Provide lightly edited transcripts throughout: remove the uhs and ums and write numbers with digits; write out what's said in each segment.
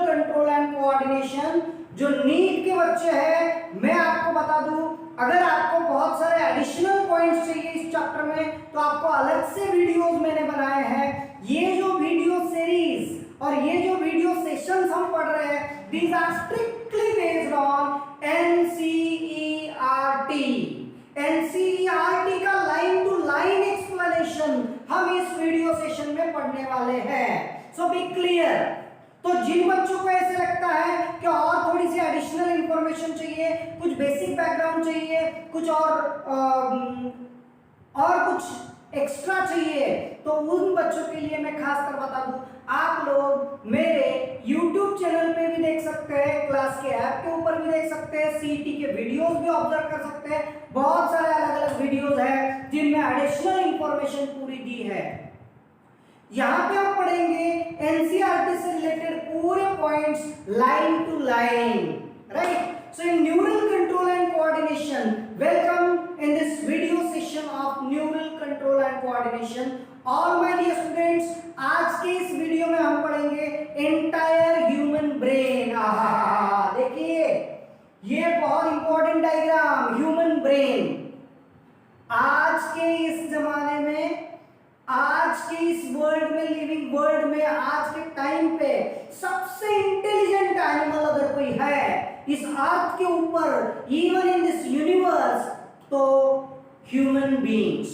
Control and coordination. जो NEET के बच्चे हैं, मैं आपको बता दूं, अगर आपको बहुत सारे एडिशनल पॉइंट्स चाहिए इस चैप्टर में तो आपको अलग से वीडियोस मैंने बनाए हैं। ये जो वीडियो सीरीज और ये जो वीडियो सेशंस हम पढ़ रहे हैं, these are strictly based on NCERT. NCERT का लाइन टू लाइन एक्सप्लेनेशन हम इस वीडियो सेशन में पढ़ने वाले हैं। So be clear. तो जिन बच्चों को ऐसे लगता है कि और थोड़ी सी एडिशनल इंफॉर्मेशन चाहिए, कुछ बेसिक बैकग्राउंड चाहिए, कुछ और कुछ एक्स्ट्रा चाहिए, तो उन बच्चों के लिए मैं खास कर बता दूं, आप लोग मेरे YouTube चैनल पे भी देख सकते हैं, क्लास के ऐप के ऊपर भी देख सकते हैं, सीटी के वीडियोस भी ऑब्जर्व कर सकते हैं। बहुत सारे अलग अलग वीडियोस हैं जिनमें एडिशनल इंफॉर्मेशन पूरी दी है। यहां पे हम पढ़ेंगे एनसीईआरटी से रिलेटेड पूरे points line to line, right. So in neural control and coordination, welcome in this video session of neural control and coordination. All my dear students, आज के इस वीडियो में हम पढ़ेंगे एंटायर ह्यूमन ब्रेन। देखिए ये बहुत इंपॉर्टेंट डायग्राम, ह्यूमन ब्रेन। आज के इस जमाने में, आज के इस वर्ल्ड में, लिविंग वर्ल्ड में, आज के टाइम पे सबसे इंटेलिजेंट एनिमल अगर कोई है इस अर्थ के ऊपर, इवन इन दिस यूनिवर्स, तो human beings.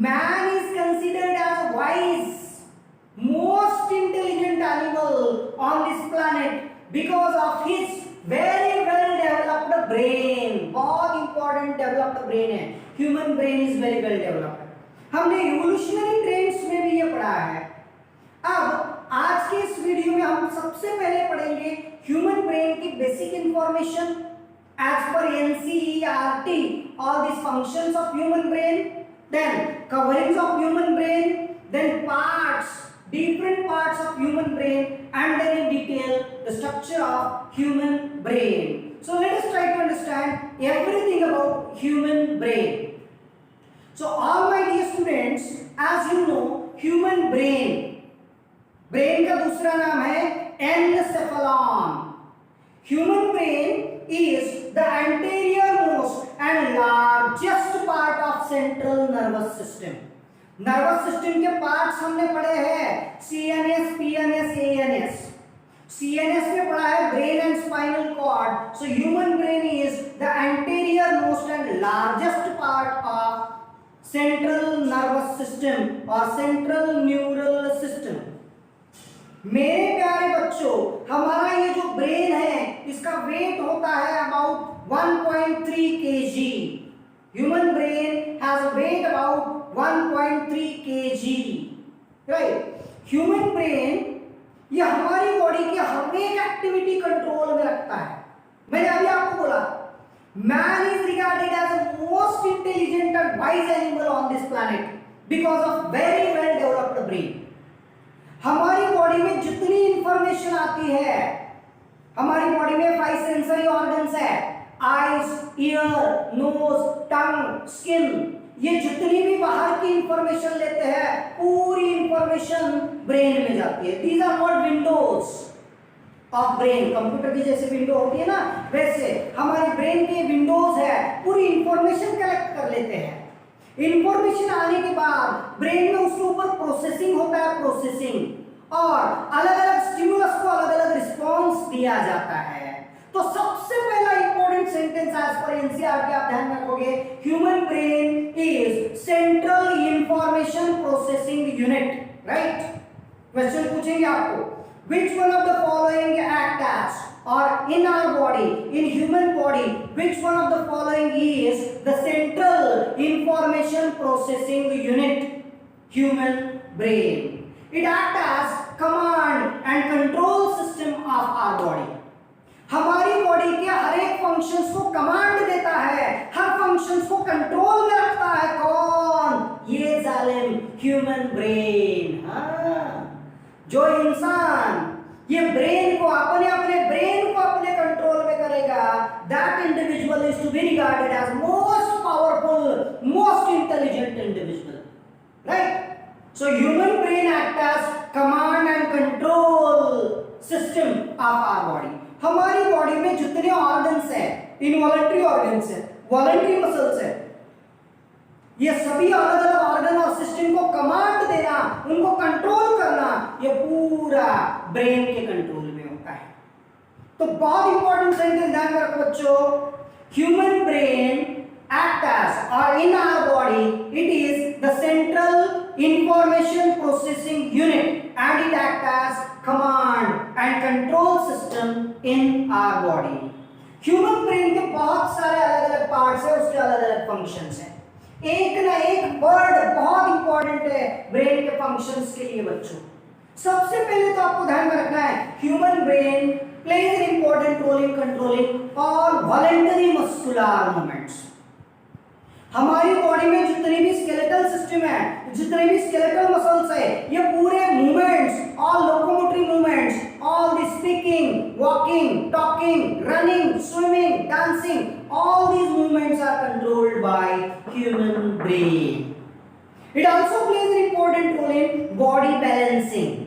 Man is considered age wise, most intelligent animal on this planet because of his very well developed brain. बहुत इंपॉर्टेंट डेवलप्ड ब्रेन है, human brain is very well developed. हमने evolutionary trends में भी ये पढ़ा है। अब आज के इस वीडियो में हम सबसे पहले पढ़ेंगे ह्यूमन ब्रेन की basic information as per NCERT, all this functions of human brain, then coverings of human brain, then parts, different parts of human brain, and then in detail the structure of human brain. So let us try to understand everything about human brain. So all my dear students, as you know, human brain का दूसरा नाम है encephalon. Human brain is the anterior most and largest part of central nervous system. Nervous system के parts हमने पढ़े हैं, CNS, PNS, ANS. CNS में पढ़ा है brain and spinal cord. So human brain is the anterior most and largest part of central nervous system और central neural system. मेरे प्यारे बच्चों, हमारा ये जो ब्रेन है इसका वेट होता है about 1.3 kg। Human brain has a weight about 1.3 kg, right. Human brain ये हमारी बॉडी की हर एक एक्टिविटी कंट्रोल में रखता है। मैंने अभी आपको बोला, man is regarded as the most intelligent and wise animal on this planet because of very well developed brain. हमारी बॉडी में जितनी इंफॉर्मेशन आती है, हमारी बॉडी में 5 सेंसरी ऑर्गन्स है, eyes, ear, nose, tongue, skin. ये जितनी भी बाहर की इंफॉर्मेशन लेते हैं, पूरी इंफॉर्मेशन ब्रेन में जाती है। These are not windows of brain. Computer की जैसे विंडो होती है ना, वैसे हमारे ब्रेन के विंडोज है, पूरी इंफॉर्मेशन कलेक्ट कर लेते हैं। इंफॉर्मेशन आने के बाद ब्रेन में उसके ऊपर प्रोसेसिंग होता है, प्रोसेसिंग, और अलग अलग स्टिमुलस को अलग अलग रिस्पॉन्स दिया जाता है। तो सबसे पहला important sentence as per NCERT आप ध्यान रखोगे, human brain is central information processing unit, right. Question पूछेंगे आपको, which one of the following act as, or in our body, in human body, which one of the following is the central information processing unit? Human brain. It acts as command and control system of our body. हमारी body के हर एक functions को command देता है, हर functions को control में रखता है। कौन? ये जालिम ह्यूमन ब्रेन। जो इंसान ये ब्रेन को अपने कंट्रोल में करेगा, that individual is to be regarded as most powerful, most intelligent individual, right. So human brain act as command and control system of our body. हमारी बॉडी में जितने ऑर्गन्स हैं, इनवॉलंटरी ऑर्गन्स हैं, voluntary muscles हैं, ये सभी अलग अलग ऑर्गन और सिस्टम को कमांड देना, उनको कंट्रोल करना, ये पूरा ब्रेन के कंट्रोल में होता है। तो बहुत इंपॉर्टेंट सेंटेंस ध्यान में रखो बच्चों, human brain act as or in our body it is the central information processing unit and it act as command and control system in our body। Human brain के बहुत सारे अलग अलग पार्ट्स हैं, उसके अलग अलग फंक्शंस हैं। एक ना एक वर्ड बहुत इंपॉर्टेंट है ब्रेन के फंक्शंस के लिए बच्चों। सबसे पहले तो आपको ध्यान में रखना है human brain plays an important role in controlling all voluntary muscular movements। हमारी बॉडी में जितनी भी स्केलेटल सिस्टम है, जितने भी स्केलेटल मसल्स है, ये पूरे movements, all locomotory movements, all the speaking, walking, talking, running, swimming, dancing, all these movements are controlled by human brain. It also plays an important role in body balancing.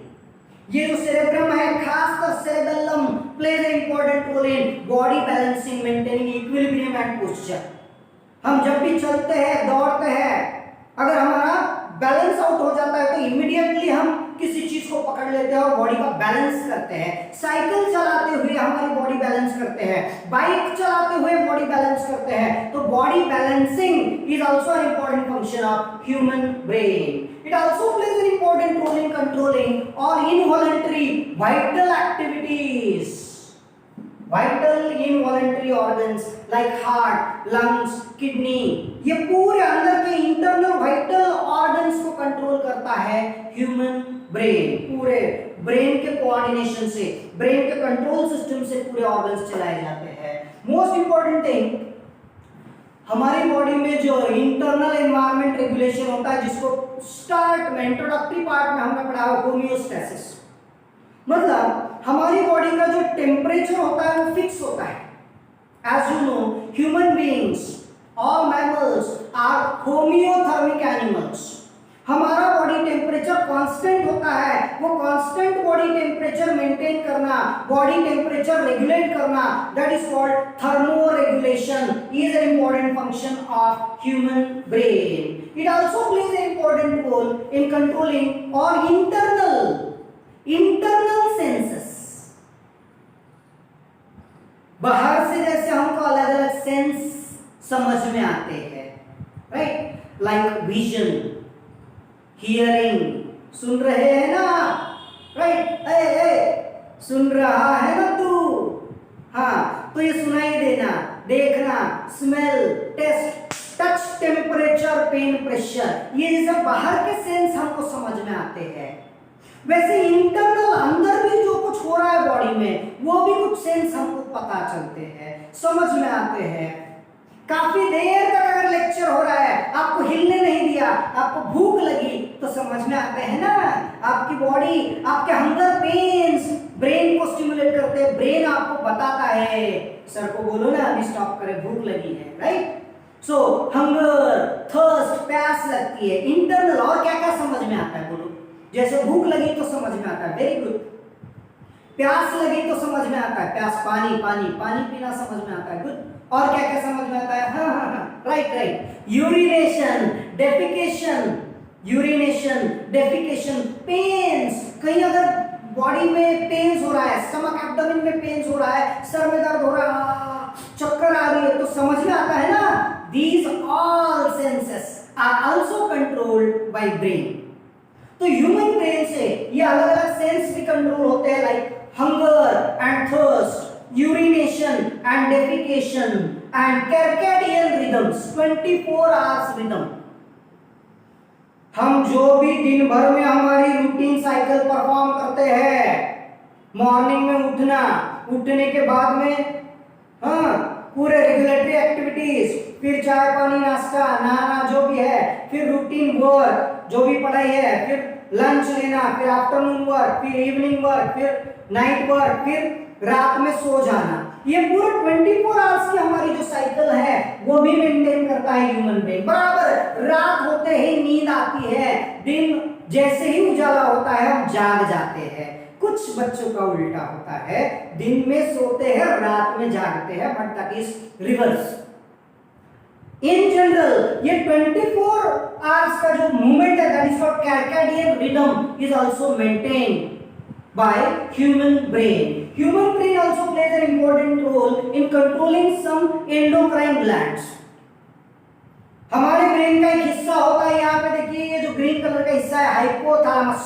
ये जो cerebrum है, खासकर cerebellum, plays an important role in body balancing, maintaining equilibrium and posture. हम जब भी चलते हैं, दौड़ते हैं, अगर हमारा बैलेंस आउट हो जाता है तो इमीडिएटली हम किसी चीज को पकड़ लेते हैं और बॉडी का बैलेंस करते हैं। साइकिल चलाते हुए हमारी बॉडी बैलेंस करते हैं, बाइक चलाते हुए बॉडी बैलेंस करते हैं। तो body balancing is also an important function of human brain. It also plays an important role in controlling और involuntary vital activities. Vital involuntary organs like heart, lungs, kidney, ये पूरे अंदर के इंटरनल वाइटल ऑर्गन्स को control करता है human brain. पूरे brain के कोऑर्डिनेशन से, ब्रेन के कंट्रोल सिस्टम से पूरे ऑर्गन्स चलाए जाते हैं। मोस्ट इंपॉर्टेंट थिंग, हमारी बॉडी में जो इंटरनल एनवायरनमेंट रेगुलेशन होता है, जिसको स्टार्ट में इंट्रोडक्टरी पार्ट में हमने पढ़ा होमियोस्टेसिस, मतलब हमारी बॉडी का जो टेम्परेचर होता है वो फिक्स होता है। As you know, human beings, all mammals are homeothermic animals. हमारा बॉडी टेम्परेचर कांस्टेंट होता है, वो कांस्टेंट बॉडी टेम्परेचर मेंटेन करना, बॉडी टेम्परेचर रेगुलेट करना, that is called thermoregulation, is an important function of human brain. It also plays an important role in controlling our internal senses. बाहर से जैसे हमको अलग अलग सेंस समझ में आते हैं, राइट, लाइक विजन, हियरिंग, सुन रहे हैं ना, राइट, सुन रहा है ना तू, हाँ, तो ये सुनाई देना, देखना, smell, taste, touch, temperature, pain, pressure, ये जैसे बाहर के सेंस हमको समझ में आते हैं, वैसे इंटरनल अंदर भी जो कुछ हो रहा है बॉडी में, वो भी कुछ सेंस हमको पता चलते हैं, समझ में आते हैं। काफी देर तक अगर लेक्चर हो रहा है, आपको हिलने नहीं दिया, आपको भूख लगी, तो समझ में आते हैं ना, आपकी बॉडी, आपके हंगर पेन्स ब्रेन को स्टिमुलेट करते हैं, ब्रेन आपको बताता है, सर को बोलो ना अभी स्टॉप करें, भूख लगी है, राइट। सो हंगर, थर्स्ट, प्यास लगती है, इंटरनल। और क्या क्या समझ में आता है बोलो? जैसे भूख लगी तो समझ में आता है, वेरी गुड। प्यास लगी तो समझ में आता है, प्यास, पानी, पानी, पानी पीना समझ में आता है, गुड। और क्या क्या समझ में आता है? हाँ, right right, urination, defecation, urination, defecation, pains, कहीं अगर बॉडी में पेन्स हो रहा है, स्टमक एब्डोमेन में पेन्स हो रहा है, सर में दर्द हो रहा है, चक्कर आ रही है, तो समझ में आता है ना। These all senses are also controlled by brain। तो ह्यूमन ब्रेन से ये अलग अलग सेंस भी कंट्रोल होते हैं, like hunger and thirst, urination and defecation and circadian rhythms, 24 hours rhythm. हम जो भी दिन भर में हमारी रूटीन साइकिल परफॉर्म करते हैं, मॉर्निंग में उठना, उठने के बाद में पूरे रेगुलेटरी एक्टिविटीज, फिर चाय पानी नाश्ता, नहाना जो भी है, फिर रूटीन वर्क जो भी पढ़ाई है, फिर लंच लेना, फिर आफ्टरनून वर्क, फिर इवनिंग वर्क, फिर नाइट वर्क, फिर रात में सो जाना, ये पूरे 24 आवर्स की हमारी जो साइकिल है वो भी मेंटेन करता है ह्यूमन ब्रेन। बराबर रात होते ही नींद आती है, दिन जैसे ही उजाला होता है हम जाग जाते हैं। कुछ कुछ बच्चों का उल्टा होता है, दिन में सोते हैं रात में जागते हैं, but that is reverse. In general ये 24 आवर्स का जो मूवमेंट है that is called circadian rhythm is also maintained by human brain. Human brain also plays an important role in controlling some endocrine glands. हमारे brain का एक हिस्सा होता है, यहाँ पे देखिए ये जो ग्रीन कलर का हिस्सा है हाइपोथैलेमस।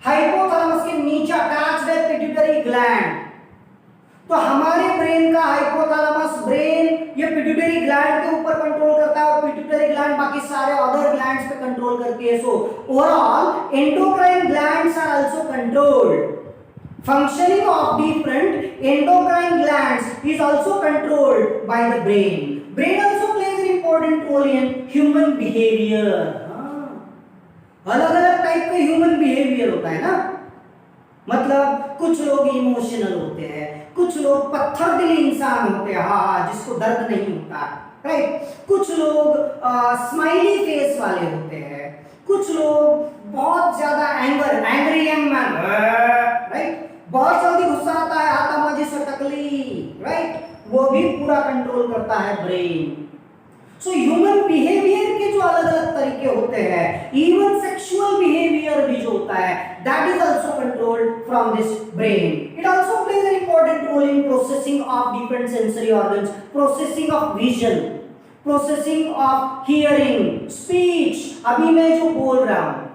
हाइपोथैलेमस के नीचे अटैच्ड है पिट्यूटरी ग्लैंड। तो हमारे ब्रेन का हाइपोथैलेमस ब्रेन ये पिट्यूटरी ग्लैंड के ऊपर कंट्रोल करता है और पिट्यूटरी ग्लैंड बाकी सारे अदर ग्लैंड्स पे कंट्रोल करती है। So overall endocrine glands are also controlled. Functioning of different endocrine glands is also controlled by the brain. Brain also plays an important role in human behavior. अलग अलग type का human behaviour होता है ना, मतलब कुछ लोग इमोशनल होते हैं, कुछ लोग पत्थर दिल इंसान होते हैं, हाँ जिसको दर्द नहीं होता, राइट। कुछ लोग स्माइली फेस वाले होते हैं, कुछ लोग बहुत ज्यादा एंग्री यंग मैन, राइट, बहुत जल्दी गुस्सा आता है, आतमाजी सटकली, राइट, वो भी पूरा कंट्रोल करता है ब्रेन। सो ह्यूमन बिहेवियर के जो अलग अलग तरीके होते हैं, इवन सेक्सुअल बिहेवियर भी जो होता है that is also controlled from this brain. It also plays an important role in processing of different sensory organs, processing of vision, processing of hearing, speech. अभी मैं जो बोल रहा हूं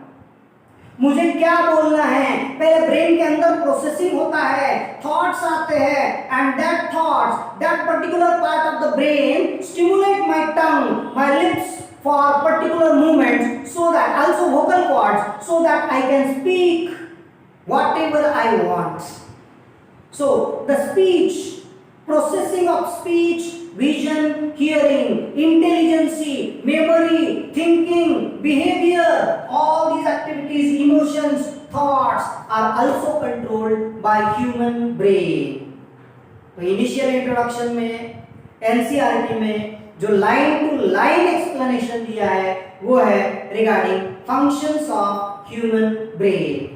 मुझे क्या बोलना है, पहले ब्रेन के अंदर प्रोसेसिंग होता है, थॉट्स आते हैं, and that thoughts, that particular part of the brain stimulate my tongue, my lips for particular movements, so that also vocal cords, so that I can speak whatever I want. So the speech, processing of speech, vision, hearing, intelligence, memory, thinking, behavior, all these activities, emotions, thoughts are also controlled by human brain. तो initial introduction में NCERT में जो line to line explanation दिया है वो है regarding functions of human brain.